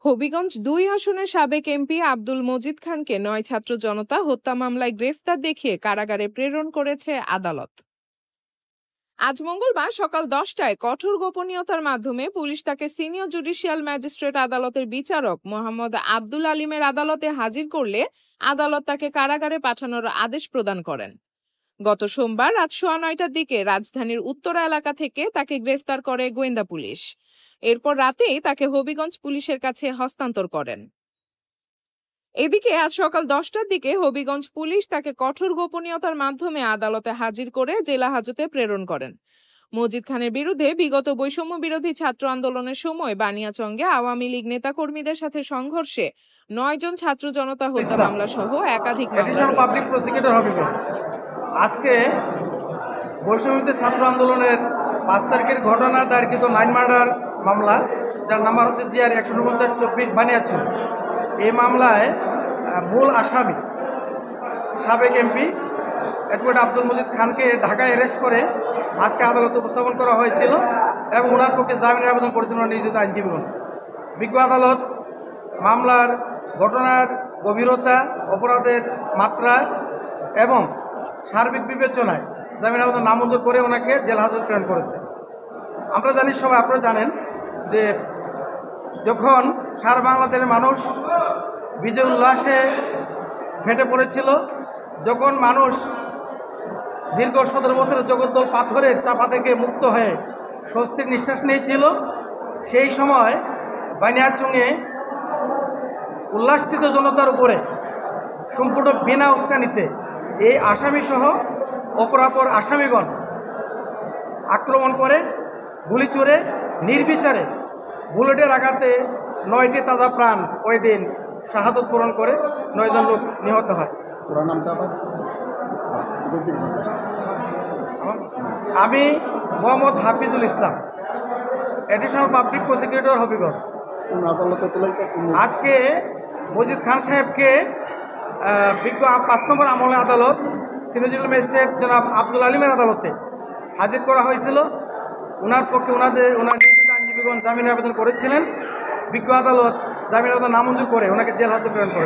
হবিগঞ্জ ২ আসনের সাবেক এমপি আব্দুল মজিদ খানকে ৯ ছাত্র জনতা হত্যা মামলায় গ্রেফতার দেখিয়ে কারাগারে প্রেরণ করেছে আদালত। আজ মঙ্গলবার সকাল ১০টায় কঠোর গোপনীয়তার মাধ্যমে পুলিশ তাকে সিনিয়র জুডিশিয়াল ম্যাজিস্ট্রেট আদালতের বিচারক মোহাম্মদ আব্দুল আলিমের আদালতে হাজির করলে আদালত তাকে কারাগারে পাঠানোর আদেশ প্রদান করেন। গত সোমবার রাত ৯:১৯টার দিকে রাজধানীর উত্তরা এলাকা থেকে তাকে গ্রেফতার করে গোয়েন্দা পুলিশ। এরপর রাতেই তাকে হবিগঞ্জ পুলিশের কাছে হস্তান্তর করেন। এদিকে আজ সকাল ১০টার দিকে হবিগঞ্জ পুলিশ তাকে কঠোর গোপনীয়তার মাধ্যমে আদালতে হাজির করে জেলা হাজতে প্রেরণ করেন। মজিদ খানের বিরুদ্ধে বিগত বৈষম্য বিরোধী ছাত্র আন্দোলনের সময় বানিয়াচংগে আওয়ামী লীগ নেতাকর্মীদের সাথে সংঘর্ষে ৯ জন ছাত্র জনতা হত্যা মামলা সহ একাধিক মামলা রয়েছে। আজকে বৈষম্য ছাত্র আন্দোলনের ৫ তারিখের ঘটনা দায়েরকৃত 9 মার্ডার মামলা, যার নাম্বার হচ্ছে জিআর ১৪৯/২৪ বানিয়াচং। এই মামলায় মূল আসামি সাবেক এমপি অ্যাডভোকেট আব্দুল মজিদ খানকে ঢাকায় অ্যারেস্ট করে আজকে আদালতে উপস্থাপন করা হয়েছিল এবং ওনার পক্ষে জামিনের আবেদন করেছিল নিয়োজিত আইনজীবীগণ। বিজ্ঞ আদালত মামলার ঘটনার গভীরতা, অপরাধের মাত্রা এবং সার্বিক বিবেচনায় জামিন আবেদন নামঞ্জুর করে ওনাকে জেল হাজতে প্রেরণ করেছে। আমরা জানি, সবাই আপনারা জানেন যে যখন সারা বাংলাদেশের মানুষ বিজয় উল্লাসে ফেটে পড়েছিল, যখন মানুষ দীর্ঘ ১৭ বছরের জগদ্দল পাথরের চাপা থেকে মুক্ত হয়ে স্বস্তির নিঃশ্বাস নিয়েছিল, সেই সময় বানিয়াচংয়ে উল্লাসিত জনতার উপরে সম্পূর্ণ বিনা উস্কানিতে এই আসামিসহ অপরাপর আসামিগণ আক্রমণ করে, গুলি ছুড়ে নির্বিচারে বুলেটের আঘাতে ৯টি তাজা প্রাণ ওই দিন শাহাদত পূরণ করে ৯ জন লোক নিহত হয়। আমি মোহাম্মদ হাফিজুল ইসলাম, অ্যাডিশনাল পাবলিক প্রসিকিউটর হবিগঞ্জ। আজকে মজিদ খান সাহেবকে বিজ্ঞ ৫ নম্বর আমলে আদালত সিনিয়র জুডিশিয়াল ম্যাজিস্ট্রেট জনাব আব্দুল আলিমের আদালতে হাজির করা হয়েছিল। ওনার পক্ষে ওনার নিয়োজিত আইনজীবীগণ জামিনের আবেদন করেছিলেন। বিজ্ঞ আদালত জামিনের আবেদন নামঞ্জুর করে ওনাকে জেল হাজতে প্রেরণ করেছে।